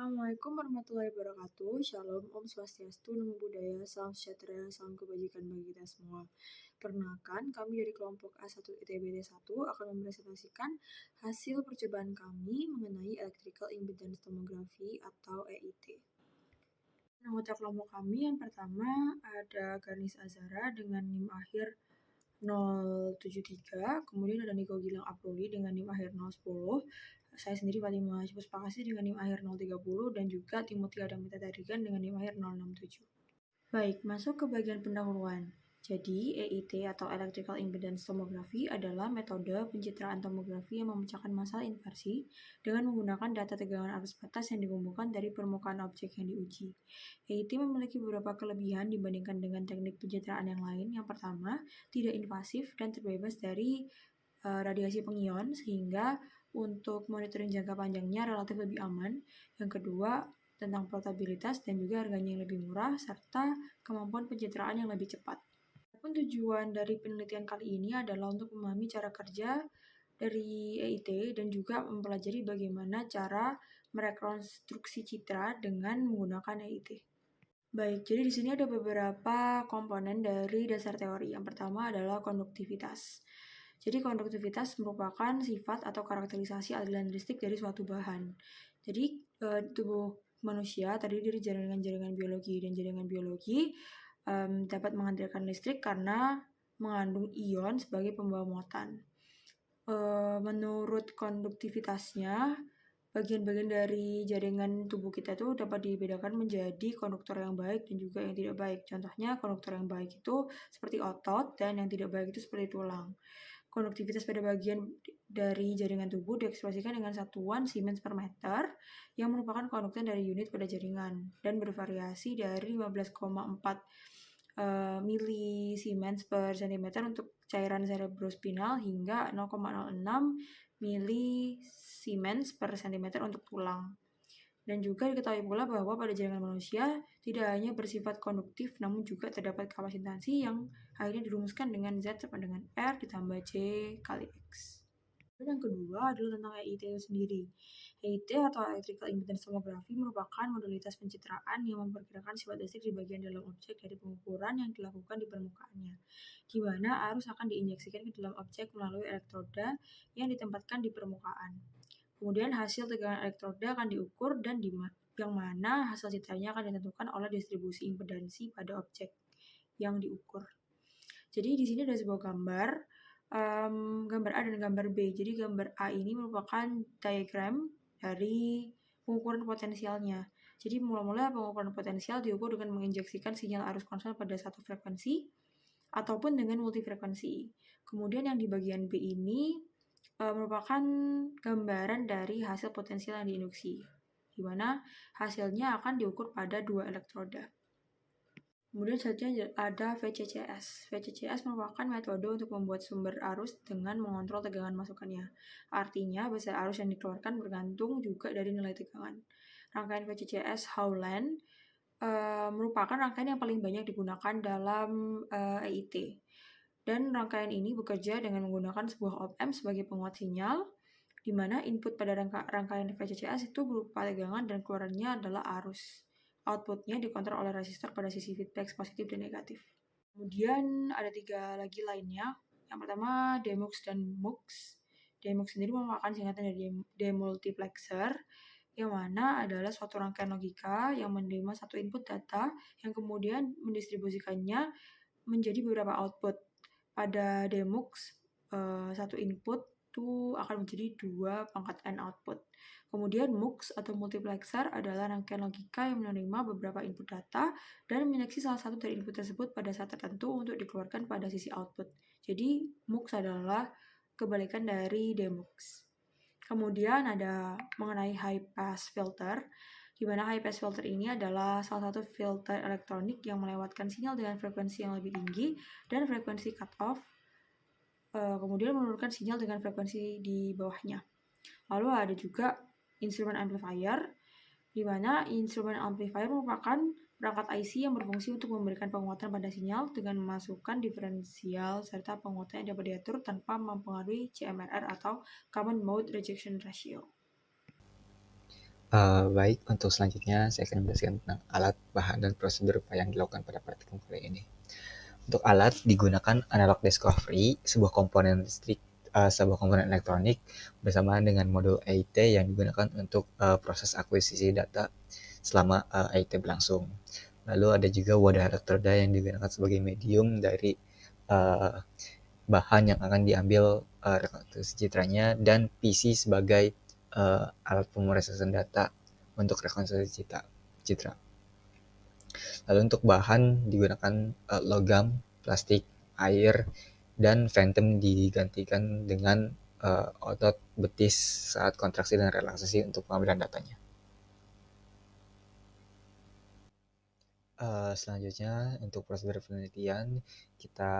Assalamualaikum warahmatullahi wabarakatuh. Shalom, Om Swastiastu, Namo Buddhaya, Salam Sejahtera, Salam Kebajikan bagi kita semua. Perkenalkan, kami dari kelompok A1 ITBD1 akan mempresentasikan hasil percobaan kami mengenai Electrical Impedance Tomography atau EIT. Anggota kelompok kami yang pertama ada Ganis Azara dengan NIM akhir 073, kemudian ada Niko Gilang Apruli dengan NIM akhir 010, saya sendiri Fatimah Puspakasih dengan NIM akhir 030, dan juga Timothy Adamita Tarigan dengan NIM akhir 067. Baik, masuk ke bagian pendahuluan. Jadi, EIT atau Electrical Impedance Tomography adalah metode pencitraan tomografi yang memecahkan masalah inversi dengan menggunakan data tegangan arus batas yang dikumpulkan dari permukaan objek yang diuji. EIT memiliki beberapa kelebihan dibandingkan dengan teknik pencitraan yang lain. Yang pertama, tidak invasif dan terbebas dari radiasi pengion, sehingga untuk monitoring jangka panjangnya relatif lebih aman. Yang kedua, tentang portabilitas dan juga harganya yang lebih murah, serta kemampuan pencitraan yang lebih cepat. Adapun tujuan dari penelitian kali ini adalah untuk memahami cara kerja dari EIT dan juga mempelajari bagaimana cara merekonstruksi citra dengan menggunakan EIT. Baik, jadi di sini ada beberapa komponen dari dasar teori. Yang pertama adalah konduktivitas. Jadi konduktivitas merupakan sifat atau karakterisasi aliran listrik dari suatu bahan. Jadi tubuh manusia terdiri dari jaringan-jaringan biologi, dan jaringan biologi dapat menghasilkan listrik karena mengandung ion sebagai pembawa muatan. Menurut konduktivitasnya, bagian-bagian dari jaringan tubuh kita itu dapat dibedakan menjadi konduktor yang baik dan juga yang tidak baik. Contohnya, konduktor yang baik itu seperti otot, dan yang tidak baik itu seperti tulang. Konduktivitas pada bagian dari jaringan tubuh diekspresikan dengan satuan Siemens per meter yang merupakan konduktan dari unit pada jaringan dan bervariasi dari 15,4 milisiemens per cm untuk cairan cerebrospinal hingga 0,06 milisiemens per cm untuk tulang. Dan juga diketahui pula bahwa pada jaringan manusia tidak hanya bersifat konduktif, namun juga terdapat kapasitansi yang akhirnya dirumuskan dengan Z sama dengan R ditambah C kali X. Dan yang kedua adalah tentang EIT itu sendiri. EIT atau Electrical Impedance Tomography merupakan modalitas pencitraan yang memperkirakan sifat listrik di bagian dalam objek dari pengukuran yang dilakukan di permukaannya, di mana arus akan diinjeksikan ke dalam objek melalui elektroda yang ditempatkan di permukaan. Kemudian hasil tegangan elektroda akan diukur dan yang mana hasil citranya akan ditentukan oleh distribusi impedansi pada objek yang diukur. Jadi di sini ada sebuah gambar A dan gambar B. Jadi gambar A ini merupakan diagram dari pengukuran potensialnya. Jadi mula-mula pengukuran potensial diukur dengan menginjeksikan sinyal arus konstan pada satu frekuensi ataupun dengan multifrekuensi. Kemudian yang di bagian B ini merupakan gambaran dari hasil potensial yang diinduksi, di mana hasilnya akan diukur pada dua elektroda. Kemudian selanjutnya ada VCCS. VCCS merupakan metode untuk membuat sumber arus dengan mengontrol tegangan masukannya. Artinya, besar arus yang dikeluarkan bergantung juga dari nilai tegangan. Rangkaian VCCS Howland merupakan rangkaian yang paling banyak digunakan dalam EIT. Dan rangkaian ini bekerja dengan menggunakan sebuah op-amp sebagai penguat sinyal, di mana input pada rangkaian VCCS itu berupa tegangan dan keluarannya adalah arus. Outputnya dikontrol oleh resistor pada sisi feedback positif dan negatif. Kemudian ada 3 lagi lainnya. Yang pertama DeMux dan MUX. DeMux sendiri merupakan singkatan dari demultiplexer, yang mana adalah suatu rangkaian logika yang menerima satu input data yang kemudian mendistribusikannya menjadi beberapa output. Pada DeMux, satu input itu akan menjadi 2 pangkat N output. Kemudian MUX atau multiplexer adalah rangkaian logika yang menerima beberapa input data dan menyeleksi salah satu dari input tersebut pada saat tertentu untuk dikeluarkan pada sisi output. Jadi MUX adalah kebalikan dari DeMux. Kemudian ada mengenai high pass filter, di mana high pass filter ini adalah salah satu filter elektronik yang melewatkan sinyal dengan frekuensi yang lebih tinggi dan frekuensi cut off, kemudian menurunkan sinyal dengan frekuensi di bawahnya. Lalu ada juga instrument amplifier, di mana instrument amplifier merupakan perangkat IC yang berfungsi untuk memberikan penguatan pada sinyal dengan memasukkan diferensial serta penguatan yang dapat diatur tanpa mempengaruhi CMRR atau Common Mode Rejection Ratio. Baik, untuk selanjutnya saya akan menjelaskan tentang alat, bahan, dan prosedur yang dilakukan pada praktikum kali ini. Untuk alat digunakan analog discovery, sebuah komponen elektronik bersama dengan modul EIT yang digunakan untuk proses akuisisi data selama EIT berlangsung. Lalu ada juga wadah elektroda yang digunakan sebagai medium dari uh, bahan yang akan diambil rekonstruksi citranya, dan PC sebagai alat pemrosesan data untuk rekonstruksi citra. Lalu untuk bahan digunakan logam, plastik, air, dan phantom digantikan dengan otot betis saat kontraksi dan relaksasi untuk pengambilan datanya. Selanjutnya untuk prosedur penelitian, kita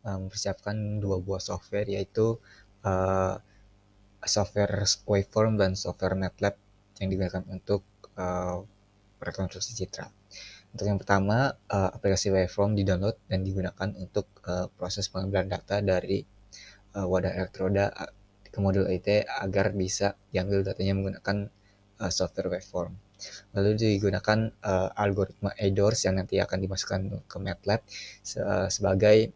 mempersiapkan dua buah software, yaitu uh, software Waveform dan software MATLAB yang digunakan untuk rekonstruksi citra. Untuk yang pertama, aplikasi Waveform di-download dan digunakan untuk proses pengambilan data dari wadah elektroda ke modul IT agar bisa diambil datanya menggunakan software Waveform. Lalu digunakan algoritma ADORS yang nanti akan dimasukkan ke MATLAB sebagai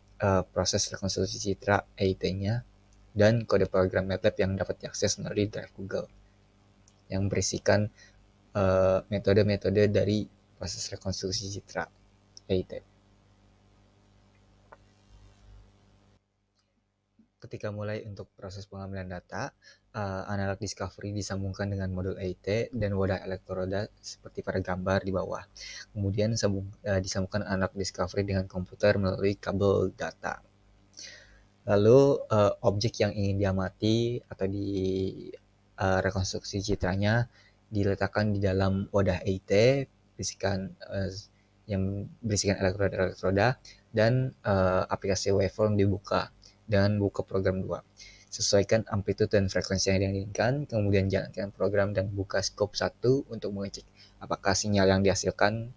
proses rekonstruksi citra EIT-nya, dan kode program MATLAB yang dapat diakses melalui Drive Google yang berisikan metode-metode dari proses rekonstruksi citra EIT. Ketika mulai untuk proses pengambilan data, analog discovery disambungkan dengan modul EIT dan wadah elektroda seperti pada gambar di bawah. Kemudian disambungkan analog discovery dengan komputer melalui kabel data. Lalu objek yang ingin diamati atau di rekonstruksi citranya diletakkan di dalam wadah EIT berisikan yang berisikan elektroda-elektroda, dan aplikasi waveform dibuka dengan buka program 2. Sesuaikan amplitude dan frekuensi yang diinginkan, kemudian jalankan program dan buka scope 1 untuk mengecek apakah sinyal yang dihasilkan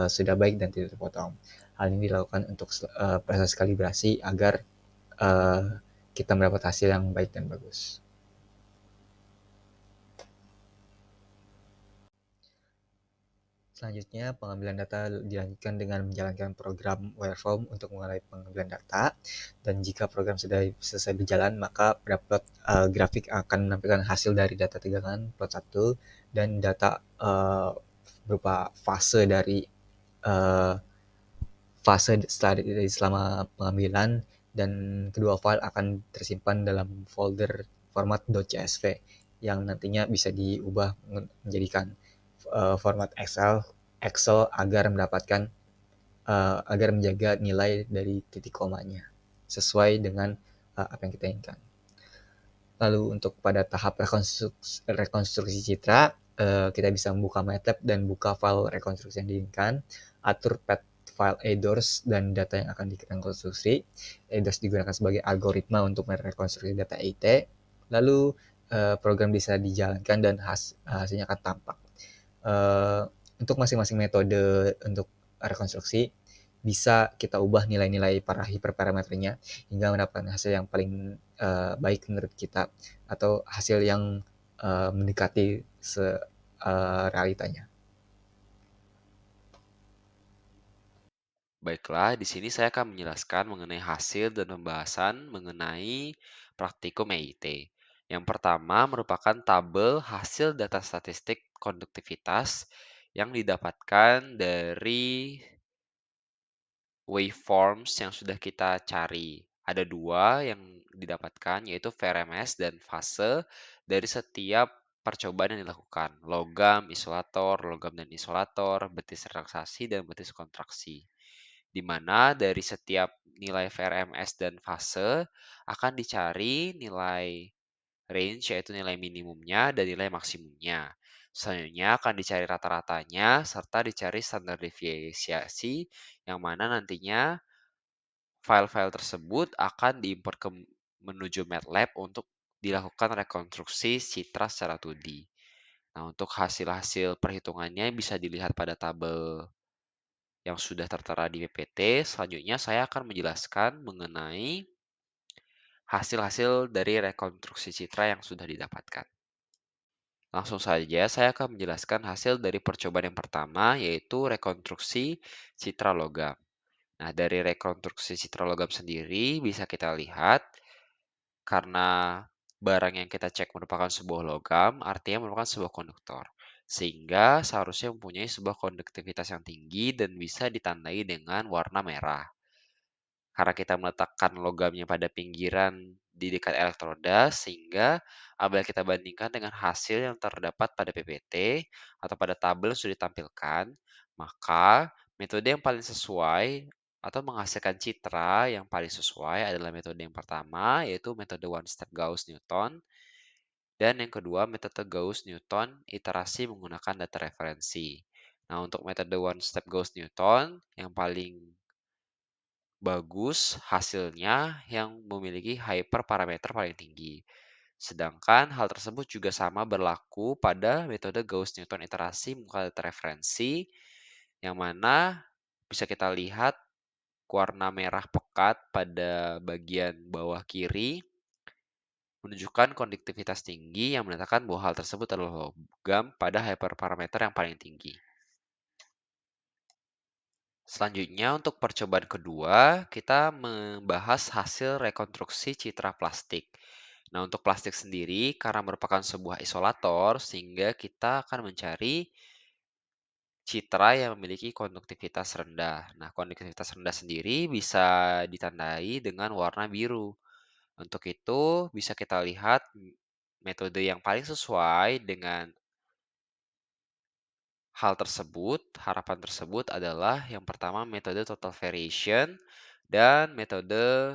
sudah baik dan tidak terpotong. Hal ini dilakukan untuk proses kalibrasi agar kita mendapat hasil yang baik dan bagus. Selanjutnya, pengambilan data dilanjutkan dengan menjalankan program Waveform untuk mengenai pengambilan data. Dan jika program sudah selesai berjalan, maka pada plot grafik akan menampilkan hasil dari data tegangan plot 1 dan data berupa fase dari uh, fase selama pengambilan, dan kedua file akan tersimpan dalam folder format .csv yang nantinya bisa diubah menjadikan format Excel agar menjaga nilai dari titik komanya sesuai dengan apa yang kita inginkan. Lalu untuk pada tahap rekonstruksi citra, kita bisa membuka MATLAB dan buka file rekonstruksi yang diinginkan, atur path file ADORS dan data yang akan direkonstruksi. ADORS digunakan sebagai algoritma untuk merekonstruksi data EIT. Lalu program bisa dijalankan dan hasilnya akan tampak. Untuk masing-masing metode untuk rekonstruksi bisa kita ubah nilai-nilai para hiperparameternya hingga mendapatkan hasil yang paling baik menurut kita, atau hasil yang mendekati realitanya. Baiklah, di sini saya akan menjelaskan mengenai hasil dan pembahasan mengenai praktikum EIT. Yang pertama merupakan tabel hasil data statistik konduktivitas yang didapatkan dari waveforms yang sudah kita cari. Ada dua yang didapatkan, yaitu VRMS dan fase dari setiap percobaan yang dilakukan. Logam dan isolator, betis relaksasi, dan betis kontraksi. Di mana dari setiap nilai VRMS dan fase akan dicari nilai range, yaitu nilai minimumnya dan nilai maksimumnya. Selanjutnya akan dicari rata-ratanya serta dicari standar deviasi yang mana nantinya file-file tersebut akan diimport menuju MATLAB untuk dilakukan rekonstruksi citra secara 2D. Nah, untuk hasil-hasil perhitungannya bisa dilihat pada tabel yang sudah tertera di PPT. Selanjutnya saya akan menjelaskan mengenai hasil-hasil dari rekonstruksi citra yang sudah didapatkan. Langsung saja saya akan menjelaskan hasil dari percobaan yang pertama, yaitu rekonstruksi citra logam. Nah, dari rekonstruksi citra logam sendiri bisa kita lihat karena barang yang kita cek merupakan sebuah logam, artinya merupakan sebuah konduktor. Sehingga seharusnya mempunyai sebuah konduktivitas yang tinggi dan bisa ditandai dengan warna merah. Karena kita meletakkan logamnya pada pinggiran di dekat elektroda, sehingga apabila kita bandingkan dengan hasil yang terdapat pada PPT atau pada tabel yang sudah ditampilkan, maka metode yang paling sesuai atau menghasilkan citra yang paling sesuai adalah metode yang pertama, yaitu metode one step Gauss-Newton, dan yang kedua metode Gauss-Newton iterasi menggunakan data referensi. Nah, untuk metode one step Gauss-Newton yang paling bagus hasilnya yang memiliki hyperparameter paling tinggi. Sedangkan hal tersebut juga sama berlaku pada metode Gauss-Newton iterasi menggunakan data referensi, yang mana bisa kita lihat warna merah pekat pada bagian bawah kiri menunjukkan konduktivitas tinggi yang menandakan bahwa hal tersebut adalah logam pada hyperparameter yang paling tinggi. Selanjutnya untuk percobaan kedua, kita membahas hasil rekonstruksi citra plastik. Nah, untuk plastik sendiri, karena merupakan sebuah isolator, sehingga kita akan mencari citra yang memiliki konduktivitas rendah. Nah, konduktivitas rendah sendiri bisa ditandai dengan warna biru. Untuk itu, bisa kita lihat metode yang paling sesuai dengan hal tersebut, harapan tersebut adalah yang pertama metode total variation dan metode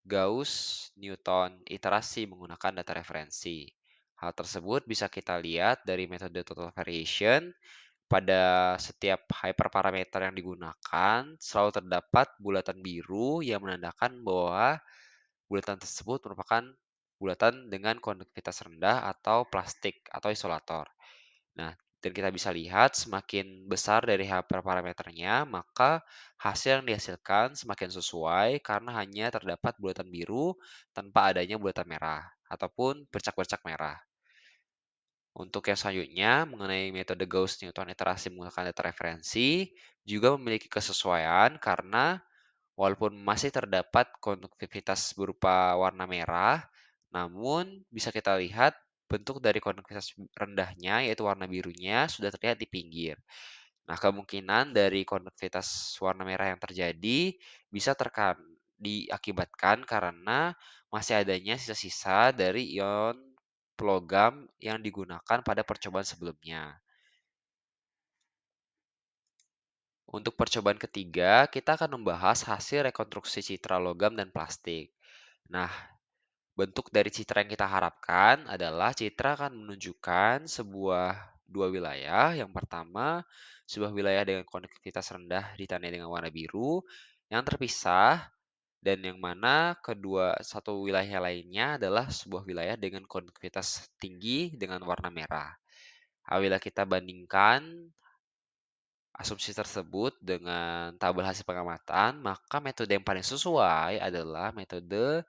Gauss-Newton iterasi menggunakan data referensi. Hal tersebut bisa kita lihat dari metode total variation. Pada setiap hyperparameter yang digunakan, selalu terdapat bulatan biru yang menandakan bahwa bulatan tersebut merupakan bulatan dengan konduktivitas rendah atau plastik atau isolator. Nah, dan kita bisa lihat semakin besar dari hyperparameternya, maka hasil yang dihasilkan semakin sesuai karena hanya terdapat bulatan biru tanpa adanya bulatan merah ataupun bercak-bercak merah. Untuk yang selanjutnya, mengenai metode Gauss-Newton iterasi menggunakan data referensi, juga memiliki kesesuaian karena walaupun masih terdapat konduktivitas berupa warna merah, namun bisa kita lihat bentuk dari konduktivitas rendahnya, yaitu warna birunya, sudah terlihat di pinggir. Nah, kemungkinan dari konduktivitas warna merah yang terjadi bisa diakibatkan karena masih adanya sisa-sisa dari ion logam yang digunakan pada percobaan sebelumnya. Untuk percobaan ketiga, kita akan membahas hasil rekonstruksi citra logam dan plastik. Nah, bentuk dari citra yang kita harapkan adalah citra akan menunjukkan dua wilayah. Yang pertama, sebuah wilayah dengan konduktivitas rendah ditandai dengan warna biru yang terpisah, dan yang mana satu wilayah lainnya adalah sebuah wilayah dengan konduktivitas tinggi dengan warna merah. Apabila kita bandingkan asumsi tersebut dengan tabel hasil pengamatan, maka metode yang paling sesuai adalah metode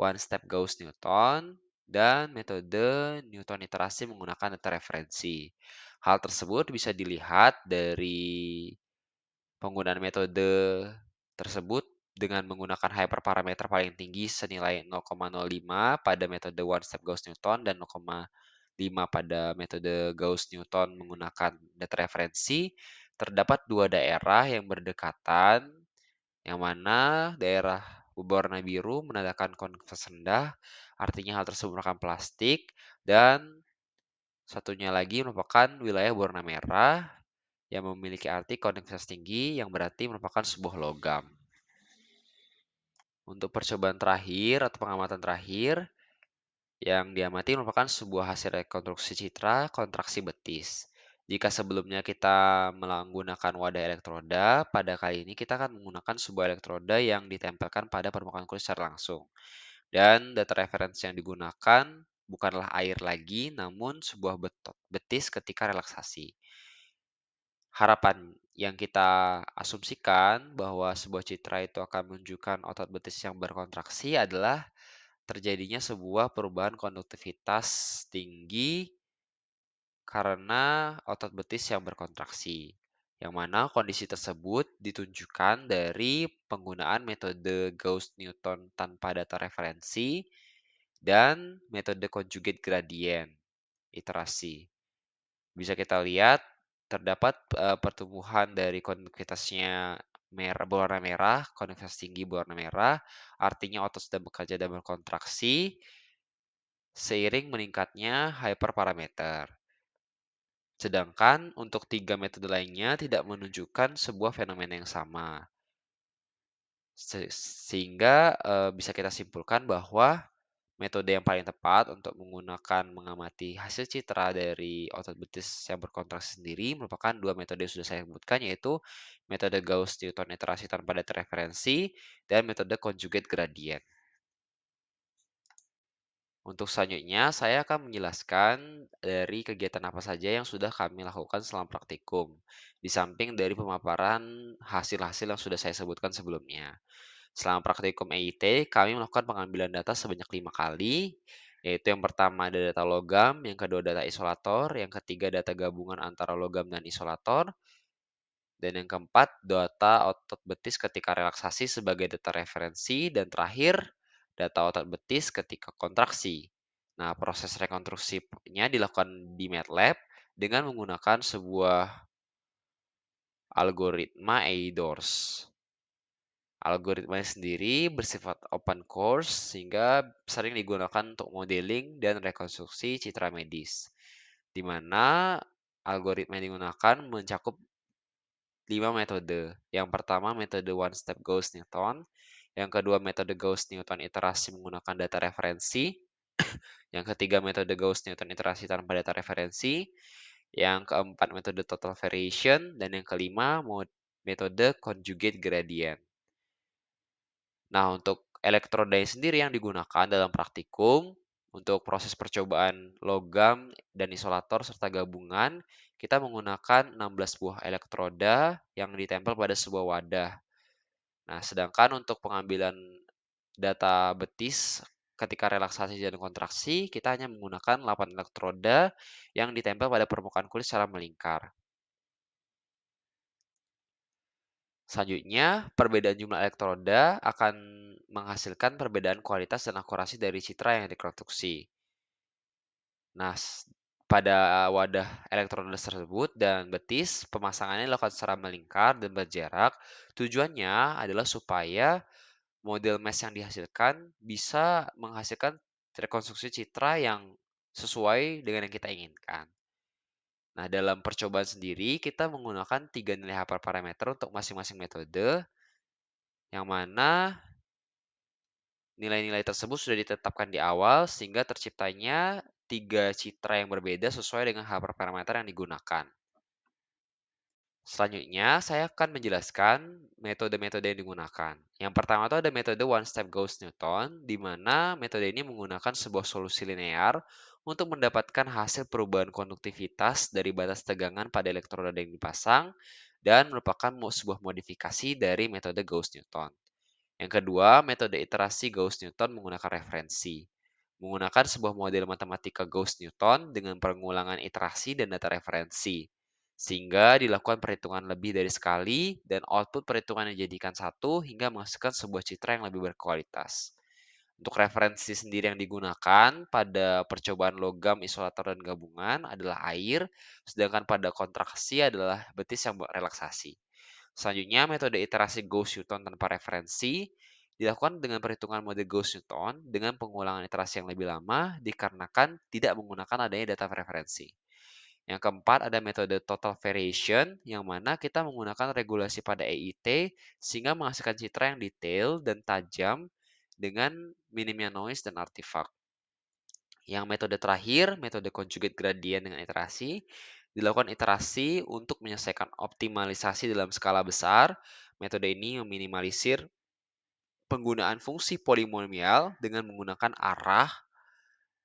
one step Gauss-Newton dan metode Newton iterasi menggunakan data referensi. Hal tersebut bisa dilihat dari penggunaan metode tersebut dengan menggunakan hyperparameter paling tinggi senilai 0,05 pada metode one step Gauss-Newton dan 0,5 pada metode Gauss-Newton menggunakan data referensi, terdapat dua daerah yang berdekatan, yang mana daerah berwarna biru menandakan konveks rendah, artinya hal tersebut merupakan plastik, dan satunya lagi merupakan wilayah berwarna merah yang memiliki arti konveks tinggi yang berarti merupakan sebuah logam. Untuk percobaan terakhir atau pengamatan terakhir, yang diamati merupakan sebuah hasil rekonstruksi citra kontraksi betis. Jika sebelumnya kita menggunakan wadah elektroda, pada kali ini kita akan menggunakan sebuah elektroda yang ditempelkan pada permukaan kulit secara langsung. Dan data referensi yang digunakan bukanlah air lagi, namun sebuah betis ketika relaksasi. Harapan yang kita asumsikan bahwa sebuah citra itu akan menunjukkan otot betis yang berkontraksi adalah terjadinya sebuah perubahan konduktivitas tinggi karena otot betis yang berkontraksi, yang mana kondisi tersebut ditunjukkan dari penggunaan metode Gauss-Newton tanpa data referensi dan metode conjugate gradient iterasi. Bisa kita lihat terdapat pertumbuhan dari konduksitasnya berwarna merah, konduksitas tinggi berwarna merah, artinya otot sedang bekerja dan berkontraksi seiring meningkatnya hyperparameter. Sedangkan untuk tiga metode lainnya tidak menunjukkan sebuah fenomena yang sama. Sehingga bisa kita simpulkan bahwa metode yang paling tepat untuk menggunakan mengamati hasil citra dari otot betis yang berkontraksi sendiri merupakan dua metode yang sudah saya sebutkan, yaitu metode Gauss-Newton iterasi tanpa data referensi dan metode conjugate gradient. Untuk selanjutnya, saya akan menjelaskan dari kegiatan apa saja yang sudah kami lakukan selama praktikum, di samping dari pemaparan hasil-hasil yang sudah saya sebutkan sebelumnya. Selama praktikum EIT, kami melakukan pengambilan data sebanyak 5 kali, yaitu yang pertama ada data logam, yang kedua data isolator, yang ketiga data gabungan antara logam dan isolator, dan yang keempat data otot betis ketika relaksasi sebagai data referensi, dan terakhir data otot betis ketika kontraksi. Nah, proses rekonstruksinya dilakukan di MATLAB dengan menggunakan sebuah algoritma EIDORS. Algoritmanya sendiri bersifat open course sehingga sering digunakan untuk modeling dan rekonstruksi citra medis, di mana algoritma yang digunakan mencakup 5 metode. Yang pertama metode one step Gauss-Newton, yang kedua metode Gauss-Newton iterasi menggunakan data referensi, yang ketiga metode Gauss-Newton iterasi tanpa data referensi, yang keempat metode total variation, dan yang kelima metode conjugate gradient. Nah, untuk elektrodanya sendiri yang digunakan dalam praktikum, untuk proses percobaan logam dan isolator serta gabungan, kita menggunakan 16 buah elektroda yang ditempel pada sebuah wadah. Nah, sedangkan untuk pengambilan data betis ketika relaksasi dan kontraksi, kita hanya menggunakan 8 elektroda yang ditempel pada permukaan kulit secara melingkar. Selanjutnya, perbedaan jumlah elektroda akan menghasilkan perbedaan kualitas dan akurasi dari citra yang dikonstruksi. Nah, pada wadah elektroda tersebut dan betis, pemasangannya dilakukan secara melingkar dan berjarak. Tujuannya adalah supaya model mesh yang dihasilkan bisa menghasilkan rekonstruksi citra yang sesuai dengan yang kita inginkan. Nah, dalam percobaan sendiri, kita menggunakan 3 nilai hyperparameter untuk masing-masing metode, yang mana nilai-nilai tersebut sudah ditetapkan di awal sehingga terciptanya 3 citra yang berbeda sesuai dengan hyperparameter yang digunakan. Selanjutnya, saya akan menjelaskan metode-metode yang digunakan. Yang pertama itu ada metode one step Gauss-Newton, di mana metode ini menggunakan sebuah solusi linear untuk mendapatkan hasil perubahan konduktivitas dari batas tegangan pada elektroda yang dipasang dan merupakan sebuah modifikasi dari metode Gauss-Newton. Yang kedua, metode iterasi Gauss-Newton menggunakan referensi. Menggunakan sebuah model matematika Gauss-Newton dengan pengulangan iterasi dan data referensi. Sehingga dilakukan perhitungan lebih dari sekali dan output perhitungan dijadikan satu hingga menghasilkan sebuah citra yang lebih berkualitas. Untuk referensi sendiri yang digunakan pada percobaan logam, isolator, dan gabungan adalah air, sedangkan pada kontraksi adalah betis yang relaksasi. Selanjutnya, metode iterasi Gauss-Newton tanpa referensi dilakukan dengan perhitungan mode Gauss-Newton dengan pengulangan iterasi yang lebih lama dikarenakan tidak menggunakan adanya data referensi. Yang keempat ada metode total variation yang mana kita menggunakan regulasi pada EIT sehingga menghasilkan citra yang detail dan tajam dengan minimnya noise dan artifak. Yang metode terakhir, metode conjugate gradient dengan iterasi, dilakukan iterasi untuk menyelesaikan optimalisasi dalam skala besar. Metode ini meminimalisir penggunaan fungsi polinomial dengan menggunakan arah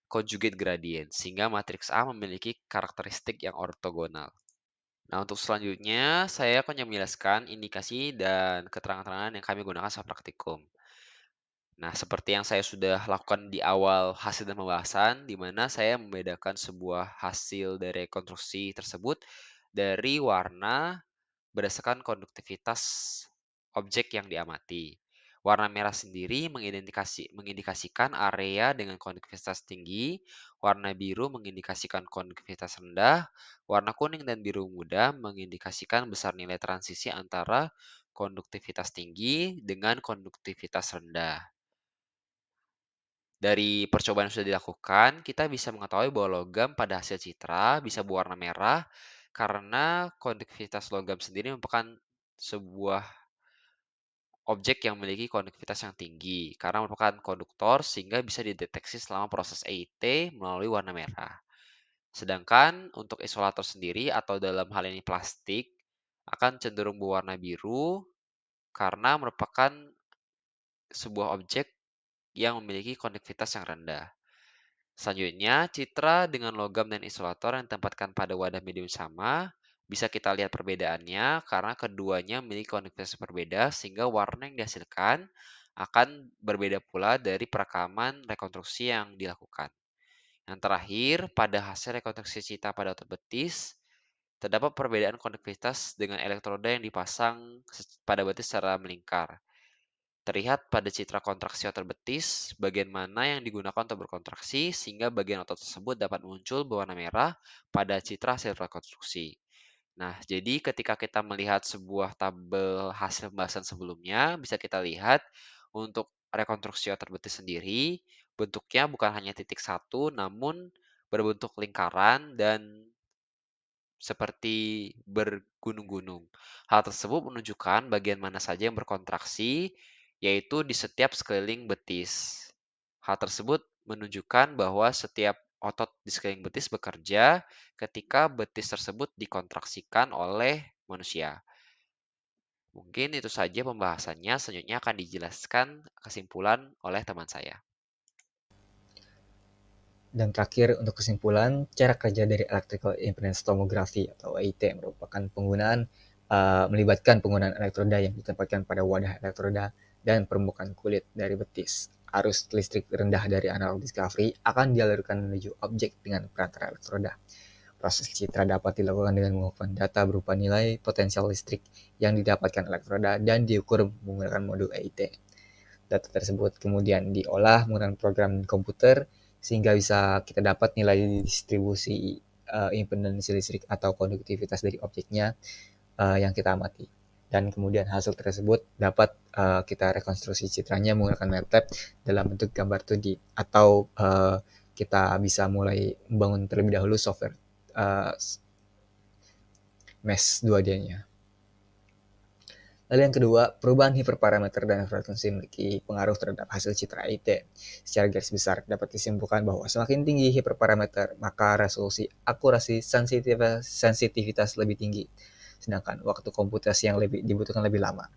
conjugate gradient, sehingga matriks A memiliki karakteristik yang ortogonal. Nah, untuk selanjutnya, saya akan menjelaskan indikasi dan keterangan-keterangan yang kami gunakan saat praktikum. Nah, seperti yang saya sudah lakukan di awal hasil dan pembahasan, di mana saya membedakan sebuah hasil dari rekonstruksi tersebut dari warna berdasarkan konduktivitas objek yang diamati. Warna merah sendiri mengindikasikan area dengan konduktivitas tinggi, warna biru mengindikasikan konduktivitas rendah, warna kuning dan biru muda mengindikasikan besar nilai transisi antara konduktivitas tinggi dengan konduktivitas rendah. Dari percobaan yang sudah dilakukan, kita bisa mengetahui bahwa logam pada hasil citra bisa berwarna merah karena konduktivitas logam sendiri merupakan sebuah objek yang memiliki konduktivitas yang tinggi karena merupakan konduktor sehingga bisa dideteksi selama proses EIT melalui warna merah. Sedangkan untuk isolator sendiri atau dalam hal ini plastik akan cenderung berwarna biru karena merupakan sebuah objek yang memiliki konduktivitas yang rendah. Selanjutnya, citra dengan logam dan isolator yang ditempatkan pada wadah medium sama, bisa kita lihat perbedaannya karena keduanya memiliki konduktivitas berbeda sehingga warna yang dihasilkan akan berbeda pula dari perekaman rekonstruksi yang dilakukan. Yang terakhir, pada hasil rekonstruksi citra pada otot betis, terdapat perbedaan konduktivitas dengan elektroda yang dipasang pada betis secara melingkar. Terlihat pada citra kontraksi otot betis, bagian mana yang digunakan untuk berkontraksi, sehingga bagian otot tersebut dapat muncul berwarna merah pada citra hasil rekonstruksi. Nah, jadi ketika kita melihat sebuah tabel hasil pembahasan sebelumnya, bisa kita lihat untuk rekonstruksi otot betis sendiri, bentuknya bukan hanya titik satu, namun berbentuk lingkaran dan seperti bergunung-gunung. Hal tersebut menunjukkan bagian mana saja yang berkontraksi, yaitu di setiap sekeliling betis. Hal tersebut menunjukkan bahwa setiap otot di sekeliling betis bekerja ketika betis tersebut dikontraksikan oleh manusia. Mungkin itu saja pembahasannya, selanjutnya akan dijelaskan kesimpulan oleh teman saya. Dan terakhir untuk kesimpulan, cara kerja dari electrical impedance tomography atau EIT merupakan melibatkan penggunaan elektroda yang ditempatkan pada wadah elektroda dan permukaan kulit dari betis. Arus listrik rendah dari analog discovery akan dialirkan menuju objek dengan perantara elektroda. Proses citra dapat dilakukan dengan mengumpulkan data berupa nilai potensial listrik yang didapatkan elektroda dan diukur menggunakan modul EIT. Data tersebut kemudian diolah menggunakan program komputer sehingga bisa kita dapat nilai distribusi impedansi listrik atau konduktivitas dari objeknya yang kita amati. Dan kemudian hasil tersebut dapat kita rekonstruksi citranya menggunakan MATLAB dalam bentuk gambar 2D atau kita bisa mulai membangun terlebih dahulu software mesh 2D-nya. Lalu yang kedua, perubahan hiperparameter dan frekuensi memiliki pengaruh terhadap hasil citra EIT. Secara garis besar, dapat disimpulkan bahwa semakin tinggi hiperparameter, maka resolusi, akurasi, sensitivitas lebih tinggi. Sedangkan waktu komputasi yang dibutuhkan lebih lama.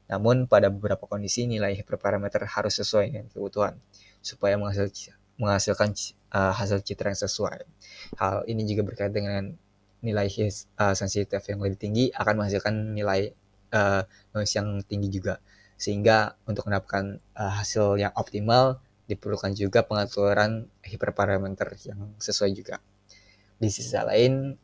Namun, pada beberapa kondisi, nilai hiperparameter harus sesuai dengan kebutuhan, supaya menghasilkan hasil citra yang sesuai. Hal ini juga berkaitan dengan nilai sensitif yang lebih tinggi akan menghasilkan nilai noise yang tinggi juga. Sehingga untuk mendapatkan hasil yang optimal diperlukan juga pengaturan hiperparameter yang sesuai juga. Di sisi lain,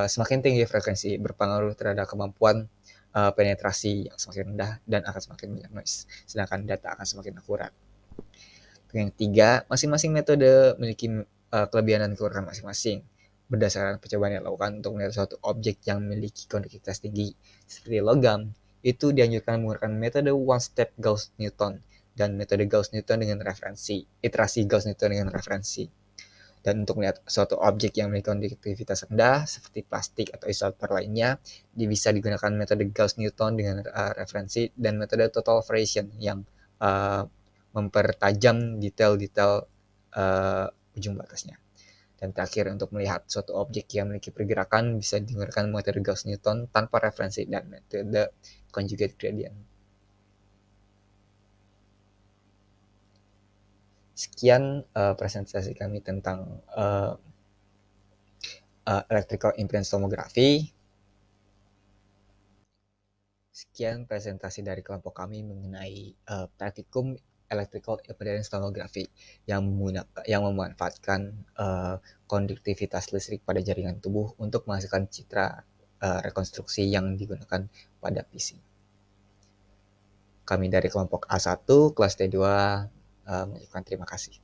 semakin tinggi frekuensi berpengaruh terhadap kemampuan penetrasi yang semakin rendah dan akan semakin banyak noise, sedangkan data akan semakin akurat. Yang ketiga, masing-masing metode memiliki kelebihan dan kekurangan masing-masing berdasarkan percobaan yang dilakukan untuk melihat suatu objek yang memiliki konduktivitas tinggi seperti logam. Itu dianjurkan menggunakan metode one-step Gauss-Newton dan metode Gauss-Newton dengan referensi, iterasi Gauss-Newton dengan referensi. Dan untuk melihat suatu objek yang memiliki konduktivitas rendah seperti plastik atau isolator lainnya, bisa digunakan metode Gauss-Newton dengan referensi dan metode total variation yang mempertajam detail-detail ujung batasnya. Dan terakhir, untuk melihat suatu objek yang memiliki pergerakan bisa digunakan metode Gauss-Newton tanpa referensi dan metode conjugate gradient. Sekian presentasi kami tentang electrical impedance tomography. Sekian presentasi dari kelompok kami mengenai praktikum electrical impedance tomography yang memanfaatkan konduktivitas listrik pada jaringan tubuh untuk menghasilkan citra rekonstruksi yang digunakan pada PC. Kami dari kelompok A1 kelas T2 mengucapkan terima kasih.